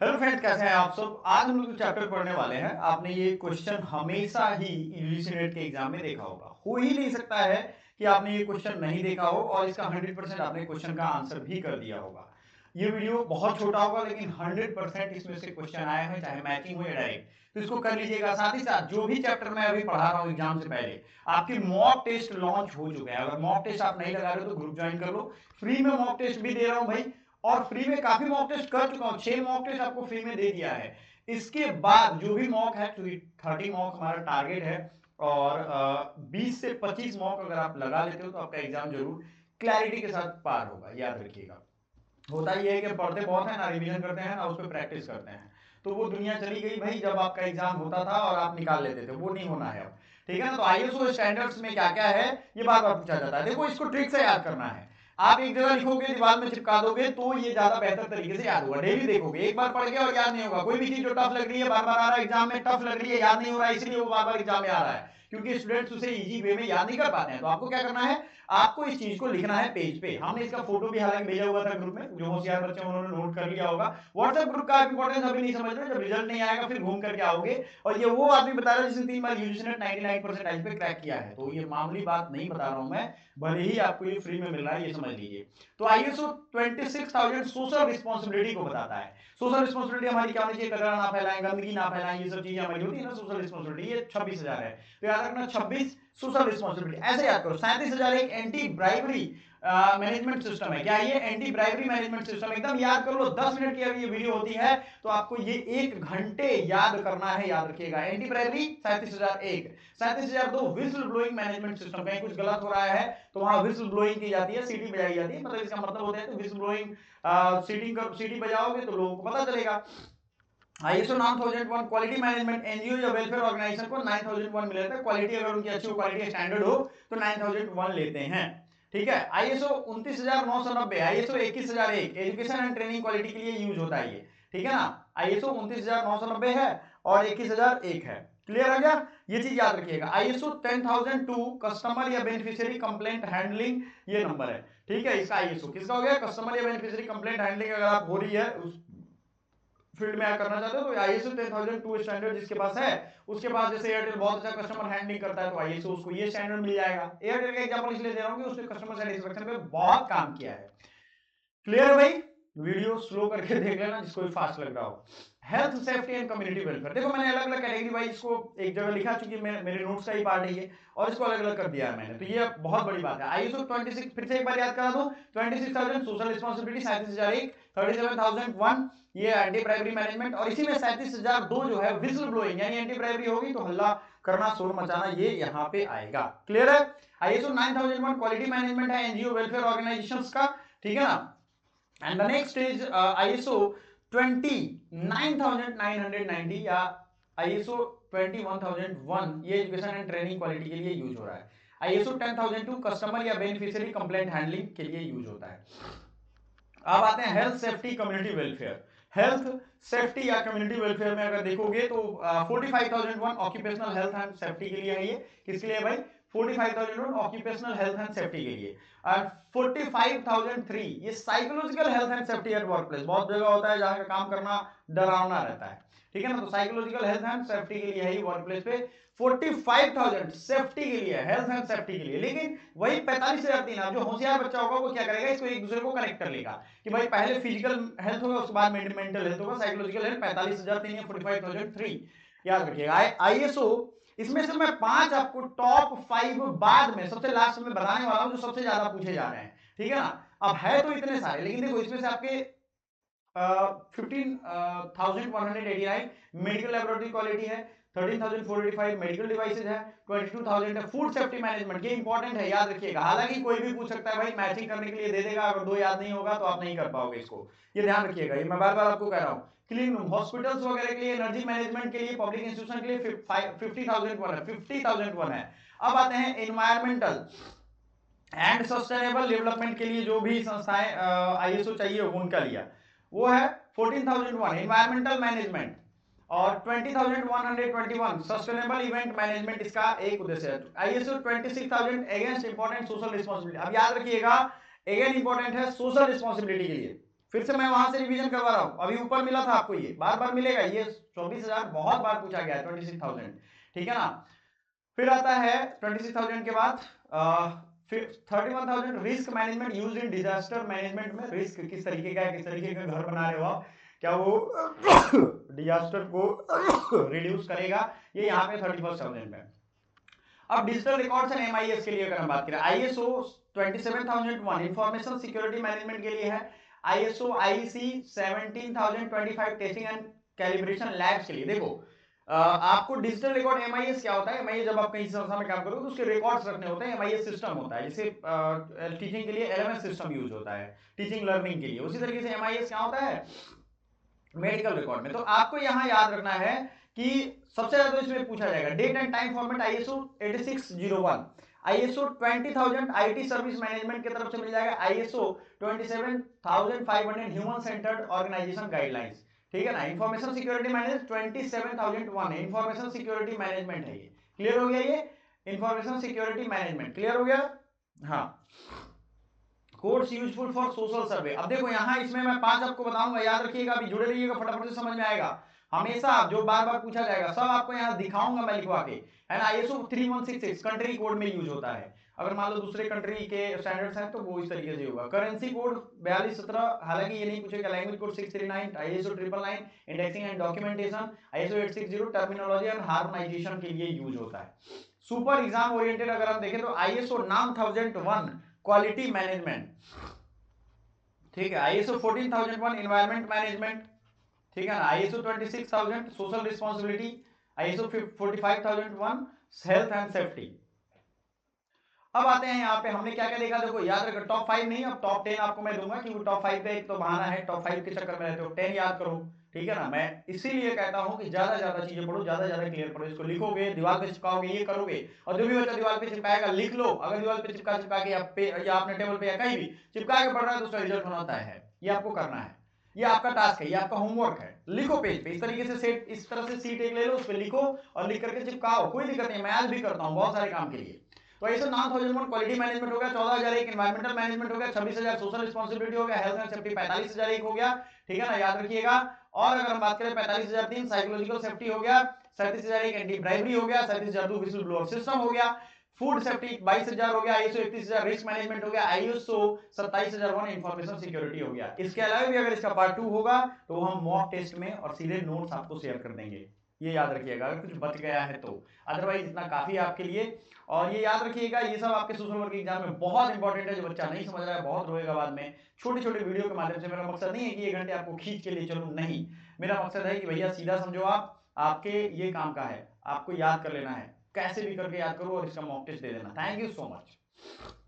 Hello friends, कैसे हैं आप सब। आज हम लोग जो चैप्टर पढ़ने वाले हैं, आपने ये क्वेश्चन हमेशा ही यूजीसी नेट के एग्जाम में देखा होगा। हो ही नहीं सकता है कि आपने ये क्वेश्चन नहीं देखा हो और इसका 100% आपने क्वेश्चन का आंसर भी कर दिया होगा। ये वीडियो बहुत छोटा होगा लेकिन 100% इसमें से क्वेश्चन आए हैं, चाहे मैचिंग हो या डायरेक्ट। तो इसको कर लीजिएगा। साथ ही साथ जो भी चैप्टर मैं अभी पढ़ा रहा हूँ एग्जाम से पहले, आपकी मॉक टेस्ट लॉन्च हो चुके हैं। अगर मॉक टेस्ट आप नहीं लगा रहे हो तो ग्रुप ज्वाइन कर लो। फ्री में मॉक टेस्ट भी दे रहा हूँ भाई, और फ्री में काफी मॉक टेस्ट कर चुका हूँ। 6 मॉक टेस्ट आपको फ्री में दे दिया है। इसके बाद जो भी मॉक है, 30 मॉक हमारा टारगेट है, और 20 से 25 मॉक अगर आप लगा लेते हो तो आपका एग्जाम जरूर क्लैरिटी के साथ पार होगा, याद रखिएगा। होता ये है कि पढ़ते बहुत है ना, रिवीजन करते हैं ना, उस पर प्रैक्टिस करते हैं। तो वो दुनिया चली गई भाई, जब आपका एग्जाम होता था और आप निकाल लेते थे, वो नहीं होना है अब। ठीक है ना। तो आईएसओ स्टैंडर्ड्स में क्या क्या है, ये बार बार पूछा जाता है। देखो, इसको ट्रिक से याद करना है। आप एक जगह लिखोगे, दीवार में चिपका दोगे, तो ये ज्यादा बेहतर तरीके से याद होगा। डेली देखोगे, एक बार पढ़ गया और याद नहीं होगा। कोई भी चीज जो टफ लग रही है, बार बार आ रहा है एग्जाम में, टफ लग रही है, याद नहीं हो रहा है, इसलिए वो बार बार एग्जाम में आ रहा है, क्योंकि स्टूडेंट्स उसे इजी वे में याद नहीं कर पाते हैं। तो आपको क्या करना है, आपको इस चीज को लिखना है पेज पे। हमने इसका फोटो भी हालांकि भेजा हुआ था ग्रुप में, जो होशियार बच्चे उन्होंने नोट कर लिया होगा। व्हाट्सएप ग्रुप का इंपॉर्टेंस अभी नहीं समझ रहे, जब रिजल्ट नहीं आएगा फिर घूम करके आओगे। और ये वो आदमी बता रहा है जिसने 3 बार यूजीसी नेट 99% पे क्रैक किया है। तो ये मामूली बात नहीं बता रहा हूं मैं, भले ही आपको ये फ्री में मिल रहा है, ये समझ लीजिए। तो आईएसओ 26000 सोशल रिस्पॉन्सिबिलिटी को बताता है। सोशल रिस्पॉन्सिबिलिटी हमारी क्या होनी चाहिए, कचरा ना फैलाएं, गंदगी ना फैलाएं, ये सब चीजें हमारी होती है ना सोशल रिस्पॉन्सिबिलिटी। ये 26,000 है, तो याद रखना 26 सोशल रिस्पॉन्सिबिलिटी। ऐसे याद करो। 37,000 एक एंटी ब्राइबरी मैनेजमेंट सिस्टम है। क्या ये एंटी ब्राइबरी मैनेजमेंट सिस्टम, एकदम याद कर लो। 10 मिनट की अभी ये वीडियो होती है तो आपको ये 1 घंटे याद करना है, याद रखिएगा। Anti bribery 37,001। 37,002 whistle blowing management system. कहीं कुछ गलत हो रहा है तो वहां विसल ब्लोइंग की जाती है, सीटी बजाई जाती है, मतलब इसका मतलब होता है तो विसल ब्लोइंग, सीटी बजाओगे तो लोगों को पता चलेगा। आईएसओ 9001 क्वालिटी मैनेजमेंट, एनजीओ या वेलफेयर ऑर्गेनाइजेशन को 9001 मिला था। क्वालिटी अगर उनकी अच्छी हो, क्वालिटी स्टैंडर्ड हो, तो 9001 लेते हैं। ठीक है। ISO 29990, ISO 21001 education and training quality के लिए यूज होता है ये। ठीक है ना। आईएसओ 29990 है और 21001 है। क्लियर आ गया। ये चीज याद रखिएगा। आईएसओ 10002 कस्टमर या बेनिफिशियरी कंप्लेंट हैंडलिंग, ये नंबर है। ठीक है। इसका आईएसओ किसका हो गया, कस्टमर या बेनिफिशियरी कंप्लेंट हैंडलिंग अगर आप हो रही है उस फील्ड में करना चाहते हो तो आईएसओ 10002 स्टैंडर्ड जिसके पास है, उसके पास जैसे एयरटेल बहुत अच्छा कस्टमर हैंडलिंग करता है तो आईएसओ उसको ये स्टैंडर्ड मिल जाएगा। एयरटेल का एग्जांपल इसलिए दे रहा हूं कि उसने कस्टमर सेटिस्फेक्शन पे बहुत काम किया है। क्लियर है भाई। वीडियो स्लो करके देख लेना जिसको भी फास्ट लग रहा हो। Health safety and community welfare, देखो मैंने अलग अलग कैटेगरी वाइज इसको एक जगह लिखा, चूंकि मेरे नोट्स का ही पार्ट है ये, और इसको अलग अलग कर दिया है मैंने। तो ये बहुत बड़ी बात है। आईएसओ 26, फिर से एक बार याद करा दूं, 26,000 सोशल रिस्पॉन्सिबिलिटी, 37,001 37,001 ये एंटी ब्राइबरी मैनेजमेंट, और इसी में 37,002 जो है विसल ब्लोइंग, यानी एंटी ब्राइबरी होगी तो हल्ला करना, शोर मचाना, ये यहाँ पे आएगा। क्लियर है। आईएसओ 9001 क्वालिटी मैनेजमेंट है एनजीओ वेलफेयर ऑर्गेनाइजेशंस का। ठीक है ना। and the next is ISO 29990 या ISO 21001, ये एजुकेशन एंड ट्रेनिंग क्वालिटी के लिए यूज हो रहा है। ISO 10002 कस्टमर या बेनिफिशियरी कंप्लेंट हैंडलिंग के लिए यूज होता है। अब आते हैं health safety community welfare. Health safety या कम्युनिटी वेलफेयर में अगर देखोगे तो 45,001 ऑक्यूपेशनल हेल्थ एंड सेफ्टी के लिए है। ये किसके लिए भाई, 45,001 ऑक्यूपेशनल हेल्थ एंड सेफ्टी के लिए। और 45,003 ये psychological health and safety at work place. बहुत जगह होता है जहां का काम करना डरावना रहता है। ठीक है ना। तो साइकोलॉजिकल हेल्थ एंड सेफ्टी के लिए है वर्क प्लेस पे। 45,000 सेफ्टी के लिए, हेल्थ एंड सेफ्टी के लिए। लेकिन वही 45,003, अब जो होशियार बच्चा होगा वो क्या करेगा, इसको एक दूसरे को कनेक्ट कर लेगा कि भाई पहले फिजिकल हेल्थ होगा, उसके बाद मेंटल हेल्थ होगा, साइकोलॉजिकल हेल्थ। 45,003 या 45,003 याद रखिएगा। आईएसओ इसमें से मैं 5 आपको टॉप 5 बाद में सबसे लास्ट में बताने वाला हूं जो सबसे ज्यादा पूछे जा रहे हैं। ठीक है ना। अब है तो इतने सारे, लेकिन देखो इसमें से आपके 15,189 मेडिकल लेबोरेटरी क्वालिटी है, 13,485 मेडिकल डिवाइसेज है, 22,000 है फूड सेफ्टी मैनेजमेंट। ये इंपॉर्टेंट है, याद रखिएगा। हालांकि कोई भी पूछ सकता है भाई, मैचिंग करने के लिए दे देगा, अगर 2 याद नहीं होगा तो आप नहीं कर पाओगे इसको, ये ध्यान रखिएगा। ये मैं बार बार आपको कह रहा हूं। क्लीन रूम, हॉस्पिटल्स वगैरह के लिए, एनर्जी मैनेजमेंट के लिए, पब्लिक इंस्टीट्यूशन के लिए 50,001 है। अब आते हैं एनवायरमेंटल एंड सस्टेनेबल डेवलपमेंट के लिए जो भी संस्थाएं आईएसओ चाहिए उनका लिया, वो है 14,001 एनवायरमेंटल मैनेजमेंट, और 20,121 सस्टेनेबल इवेंट मैनेजमेंट। इसका एक उद्देश्य है। ISO 26,000 against important social responsibility. अब याद रखिएगा, अगेन इंपॉर्टेंट है सोशल रिस्पॉन्सिबिलिटी के लिए। फिर से मैं वहां से रिवीजन करवा रहा हूं, अभी ऊपर मिला था आपको, ये बार बार मिलेगा, ये 24,000 बहुत बार पूछा गया है, 26,000, ठीक है ना। फिर आता है 26,000 के बाद फिर 31,000 risk management used in disaster management में रिस्क किस तरीके का है, किस तरीके का घर बना रहे हो आप, क्या वो डिजास्टर को रिड्यूस करेगा, ये यहाँ पे 31,000 में। अब डिजिटल रिकॉर्ड्स एंड एमआईएस के लिए अगर हम बात करें, आईएसओ 27001 इंफॉर्मेशन सिक्योरिटी मैनेजमेंट के लिए है, ISO IC 17025 testing and calibration labs के लिए। देखो आपको डिजिटल रिकॉर्ड एमआईएस क्या होता है, एमआईएस जब आप कहीं संस्था में काम करो तो उसके रिकॉर्ड्स रखने होते हैं, एमआईएस सिस्टम होता है, जैसे टीचिंग के लिए एलएमएस सिस्टम यूज होता है टीचिंग लर्निंग के लिए, उसी तरीके से एमआईएस क्या होता है मेडिकल रिकॉर्ड में। तो आपको यहां याद रखना है कि सबसे ज्यादा इसमें पूछा जाएगा date and time format ISO 8601, ISO 20,000 IT service management की तरफ से मिल जाएगा, ISO 27,500 human centred organisation guidelines, ठीक है ना। Information security management 27,001 information security management है, ये क्लियर हो गया, ये इंफॉर्मेशन सिक्योरिटी मैनेजमेंट क्लियर हो गया। हाँ, कोड्स यूजफुल फॉर सोशल सर्वे। अब देखो यहाँ इसमें मैं 5 आपको बताऊंगा, याद रखिएगा, अभी जुड़े रहिएगा, फटाफट से समझ में आएगा, हमेशा जो बार बार पूछा जाएगा सब आपको यहाँ दिखाऊंगा मैं लिखवा के, है ना। आईएसओ 3166 कंट्री कोड में यूज होता है, अगर मान लो दूसरे कंट्री के स्टैंडर्ड्स हैं तो वो इस तरीके से होगा। करेंसी कोड 4217, हालांकि ये नहीं पूछेगा। Language code 639, ISO 999 indexing and documentation, ISO 860 terminology and harmonisation के लिए यूज होता है। सुपर एग्जाम ओरिएंटेड अगर हम देखें तो आईएसओ 9001 क्वालिटी मैनेजमेंट, ठीक है, आईएसओ 14,001 एनवायरनमेंट मैनेजमेंट, ठीक है ना, ISO 26,000 social responsibility, ISO 45,001 health and safety. अब आते हैं यहाँ पे हमने क्या क्या देखा, देखो याद रखो टॉप 5 नहीं, अब टॉप 10 आपको मैं दूंगा, क्योंकि टॉप 5 का एक तो बहाना है, टॉप 5 के चक्कर में रहते हो, 10 याद करो, ठीक है ना। मैं इसीलिए कहता हूं कि ज्यादा ज्यादा चीजें पढ़ो, ज्यादा ज्यादा क्लियर पढ़ो, इसको लिखोगे, दीवार पे चिपकाओगे, ये करोगे, और जो भी बच्चा दीवार पे चिपकाएगा लिख लो, अगर दीवार पे चिपका चिपका के या अपने टेबल पे या कहीं भी चिपका के पढ़ रहा है तो उसका रिजल्ट होना तय है, ये आपको करना है, ये आपका टास्क है, ये आपका होमवर्क है। लिखो पेज पे, इस तरीके से सेट, इस तरह से सीट एक ले लो, उस पर लिखो और लिख करके चिपकाओ, कोई दिक्कत नहीं, मैं आज भी करता हूँ बहुत सारे काम के लिए। तो ऐसे 9001 क्वालिटी मैनेजमेंट हो गया, 14,001 एनवायरमेंटल मैनेजमेंट हो गया, 26,000 सोशल रिस्पांसिबिलिटी हो गया, हेल्थ एंड सेफ्टी 45,001 हो गया, ठीक है ना, याद रखिएगा। और अगर हम बात करें 45,003 साइकोलॉजिकल सेफ्टी हो गया, 37,001 एंटी ब्राइबरी हो गया, 37,002 विजिल ब्लोअर सिस्टम हो गया, फूड सेफ्टी 22,000 हो गया, आईएसओ 31,000 रिस्क मैनेजमेंट हो गया, आईएसओ 27,001 इंफॉर्मेशन सिक्योरिटी हो गया। इसके अलावा भी अगर इसका पार्ट 2 होगा तो हम मॉक टेस्ट में और सीधे नोट्स आपको शेयर कर देंगे, ये याद रखिएगा, अगर कुछ बच गया है तो, अदरवाइज इतना काफी है आपके लिए। और ये याद रखिएगा, ये सब आपके सोशल वर्क एग्जाम में बहुत इंपॉर्टेंट है, जो बच्चा नहीं समझ रहा है बहुत रोएगा बाद में। छोटे छोटे वीडियो के माध्यम से, मेरा मकसद नहीं है कि 1 घंटे आपको खींच के लिए चलूं, नहीं, मेरा मकसद है कि भैया सीधा समझो, आप आपके ये काम का है, आपको याद कर लेना है, कैसे भी करके याद करो और इसका मॉक टेस्ट दे देना। Thank you so much.